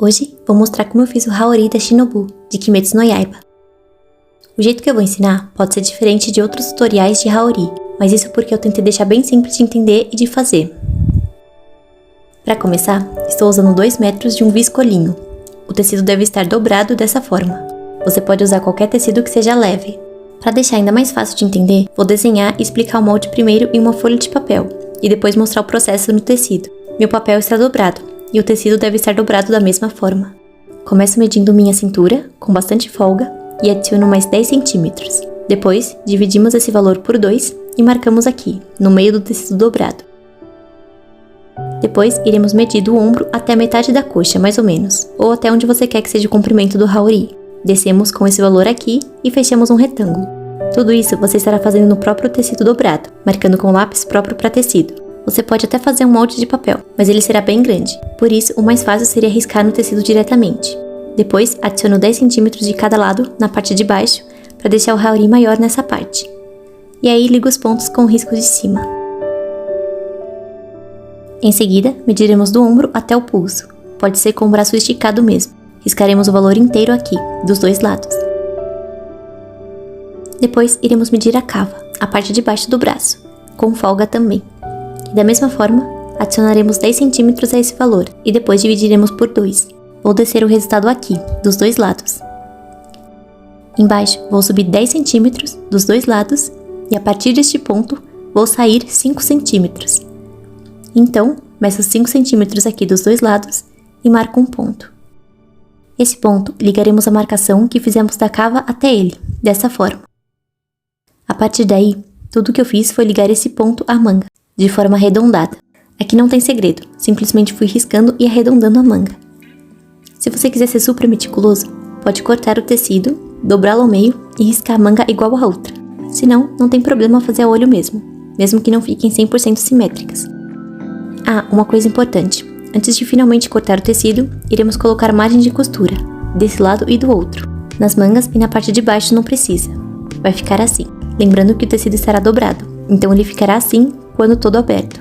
Hoje vou mostrar como eu fiz o Haori da Shinobu, de Kimetsu no Yaiba. O jeito que eu vou ensinar pode ser diferente de outros tutoriais de Haori, mas isso porque eu tentei deixar bem simples de entender e de fazer. Para começar, estou usando 2 metros de um viscolinho. O tecido deve estar dobrado dessa forma. Você pode usar qualquer tecido que seja leve. Para deixar ainda mais fácil de entender, vou desenhar e explicar o molde primeiro em uma folha de papel, e depois mostrar o processo no tecido. Meu papel está dobrado, e o tecido deve estar dobrado da mesma forma. Começo medindo minha cintura, com bastante folga, e adiciono mais 10 centímetros. Depois, dividimos esse valor por 2 e marcamos aqui, no meio do tecido dobrado. Depois, iremos medir do ombro até a metade da coxa, mais ou menos, ou até onde você quer que seja o comprimento do Haori. Descemos com esse valor aqui e fechamos um retângulo. Tudo isso você estará fazendo no próprio tecido dobrado, marcando com lápis próprio para tecido. Você pode até fazer um molde de papel, mas ele será bem grande, por isso o mais fácil seria riscar no tecido diretamente. Depois, adiciono 10 centímetros de cada lado na parte de baixo, para deixar o Haori maior nessa parte. E aí ligo os pontos com o risco de cima. Em seguida, mediremos do ombro até o pulso, pode ser com o braço esticado mesmo. Riscaremos o valor inteiro aqui, dos 2 lados. Depois, iremos medir a cava, a parte de baixo do braço, com folga também. E da mesma forma, adicionaremos 10 centímetros a esse valor, e depois dividiremos por 2. Vou descer o resultado aqui, dos 2 lados. Embaixo, vou subir 10 centímetros dos 2 lados, e a partir deste ponto, vou sair 5 centímetros. Então, meço 5 centímetros aqui dos 2 lados, e marco um ponto. Esse ponto, ligaremos a marcação que fizemos da cava até ele, dessa forma. A partir daí, tudo que eu fiz foi ligar esse ponto à manga, de forma arredondada. Aqui não tem segredo, simplesmente fui riscando e arredondando a manga. Se você quiser ser super meticuloso, pode cortar o tecido, dobrá-lo ao meio e riscar a manga igual a outra. Se não, não tem problema fazer a olho mesmo que não fiquem 100% simétricas. Ah, uma coisa importante. Antes de finalmente cortar o tecido, iremos colocar margem de costura, desse lado e do outro. Nas mangas e na parte de baixo não precisa. Vai ficar assim. Lembrando que o tecido estará dobrado, então ele ficará assim quando todo aberto.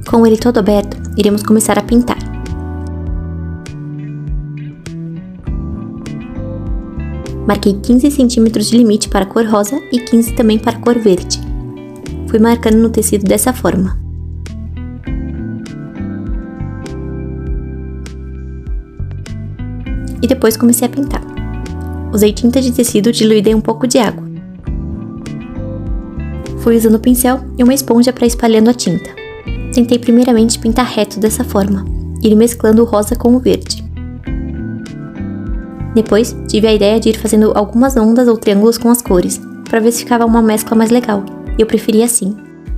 Com ele todo aberto, iremos começar a pintar. Marquei 15 centímetros de limite para a cor rosa e 15 também para a cor verde. Fui marcando no tecido dessa forma. E depois comecei a pintar. Usei tinta de tecido diluída em um pouco de água. Fui usando o pincel e uma esponja para ir espalhando a tinta. Tentei primeiramente pintar reto dessa forma, ir mesclando o rosa com o verde. Depois, tive a ideia de ir fazendo algumas ondas ou triângulos com as cores, para ver se ficava uma mescla mais legal, e eu preferi assim.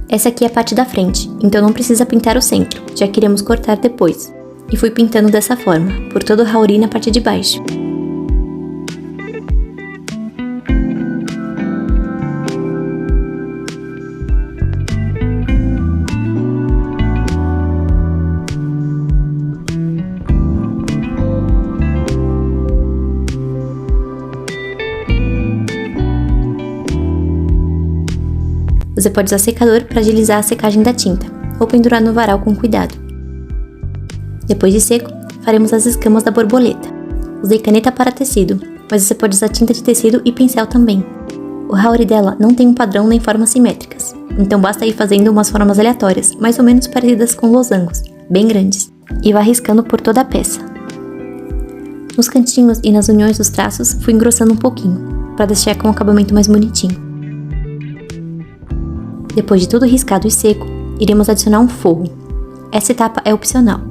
Essa aqui é a parte da frente, então não precisa pintar o centro, já que iremos cortar depois. E fui pintando dessa forma, por todo o Haori na parte de baixo. Você pode usar secador para agilizar a secagem da tinta, ou pendurar no varal com cuidado. Depois de seco, faremos as escamas da borboleta. Usei caneta para tecido, mas você pode usar tinta de tecido e pincel também. O Haori dela não tem um padrão nem formas simétricas, então basta ir fazendo umas formas aleatórias, mais ou menos parecidas com losangos, bem grandes, e vá riscando por toda a peça. Nos cantinhos e nas uniões dos traços, fui engrossando um pouquinho, para deixar com um acabamento mais bonitinho. Depois de tudo riscado e seco, iremos adicionar um forro. Essa etapa é opcional,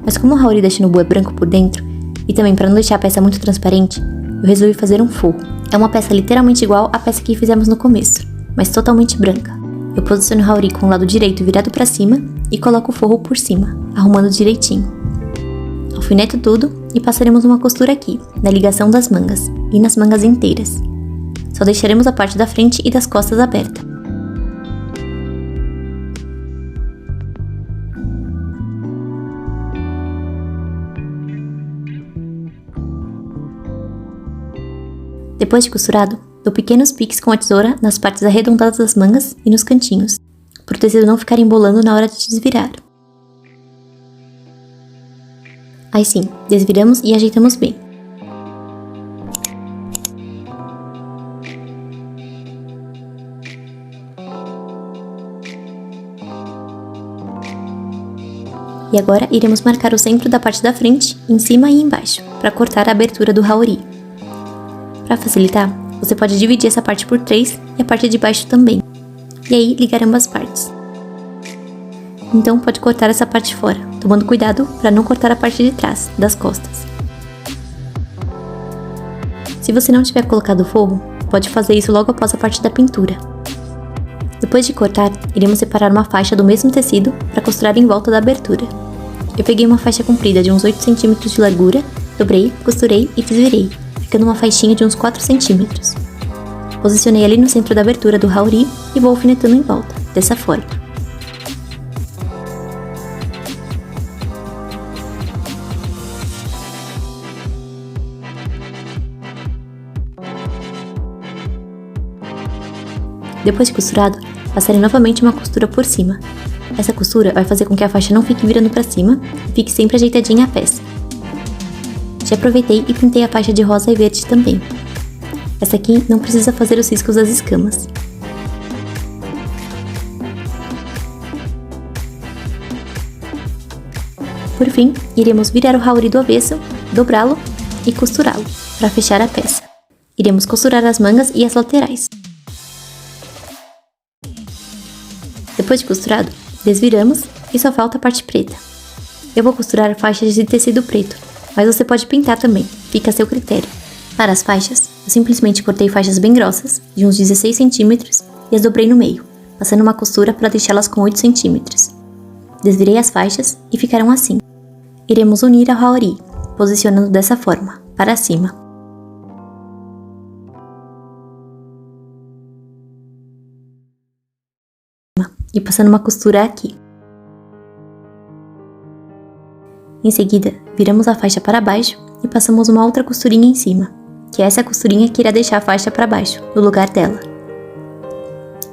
mas como o Haori da Shinobu é branco por dentro, e também para não deixar a peça muito transparente, eu resolvi fazer um forro. É uma peça literalmente igual à peça que fizemos no começo, mas totalmente branca. Eu posiciono o Haori com o lado direito virado para cima e coloco o forro por cima, arrumando direitinho. Alfineto tudo e passaremos uma costura aqui, na ligação das mangas, e nas mangas inteiras. Só deixaremos a parte da frente e das costas aberta. Depois de costurado, Dou pequenos piques com a tesoura nas partes arredondadas das mangas e nos cantinhos, para o tecido não ficar embolando na hora de desvirar. Aí sim, desviramos e ajeitamos bem. E agora iremos marcar o centro da parte da frente, em cima e embaixo, para cortar a abertura do haori. Para facilitar, você pode dividir essa parte por 3 e a parte de baixo também. E aí ligar ambas partes. Então pode cortar essa parte fora, tomando cuidado para não cortar a parte de trás, das costas. Se você não tiver colocado forro, pode fazer isso logo após a parte da pintura. Depois de cortar, iremos separar uma faixa do mesmo tecido para costurar em volta da abertura. Eu peguei uma faixa comprida de uns 8 cm de largura, dobrei, costurei e desvirei, ficando uma faixinha de uns 4 cm. Posicionei ali no centro da abertura do haori e vou alfinetando em volta, dessa forma. Depois de costurado, passarei novamente uma costura por cima. Essa costura vai fazer com que a faixa não fique virando para cima e fique sempre ajeitadinha a peça. Já aproveitei e pintei a faixa de rosa e verde também. Essa aqui não precisa fazer os riscos das escamas. Por fim, iremos virar o haori do avesso, dobrá-lo e costurá-lo, para fechar a peça. Iremos costurar as mangas e as laterais. Depois de costurado, desviramos e só falta a parte preta. Eu vou costurar faixas de tecido preto, mas você pode pintar também, fica a seu critério. Para as faixas, eu simplesmente cortei faixas bem grossas, de uns 16 cm, e as dobrei no meio, passando uma costura para deixá-las com 8 cm. Desvirei as faixas e ficaram assim. Iremos unir a haori, posicionando dessa forma, para cima. E passando uma costura aqui. Em seguida, viramos a faixa para baixo e passamos uma outra costurinha em cima, que é essa costurinha que irá deixar a faixa para baixo, no lugar dela.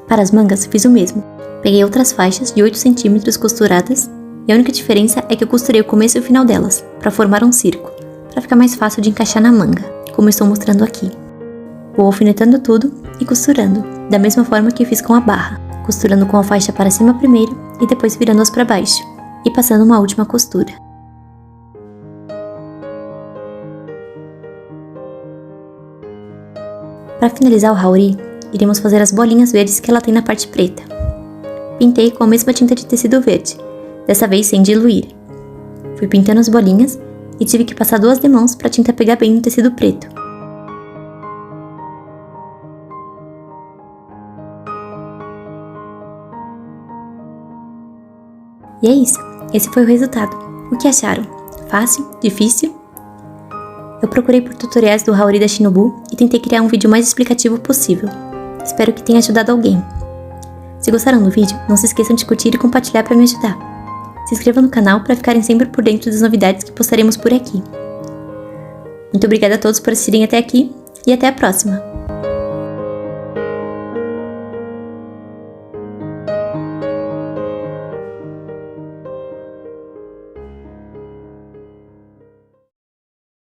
Para as mangas, fiz o mesmo. Peguei outras faixas de 8 cm costuradas, e a única diferença é que eu costurei o começo e o final delas, para formar um círculo, para ficar mais fácil de encaixar na manga, como estou mostrando aqui. Vou alfinetando tudo e costurando, da mesma forma que fiz com a barra, costurando com a faixa para cima primeiro e depois virando-as para baixo, e passando uma última costura. Para finalizar o haori, iremos fazer as bolinhas verdes que ela tem na parte preta. Pintei com a mesma tinta de tecido verde, dessa vez sem diluir. Fui pintando as bolinhas e tive que passar 2 demãos para a tinta pegar bem no tecido preto. E é isso, esse foi o resultado. O que acharam? Fácil? Difícil? Eu procurei por tutoriais do haori da Shinobu e tentei criar um vídeo mais explicativo possível. Espero que tenha ajudado alguém. Se gostaram do vídeo, não se esqueçam de curtir e compartilhar para me ajudar. Se inscrevam no canal para ficarem sempre por dentro das novidades que postaremos por aqui. Muito obrigada a todos por assistirem até aqui e até a próxima!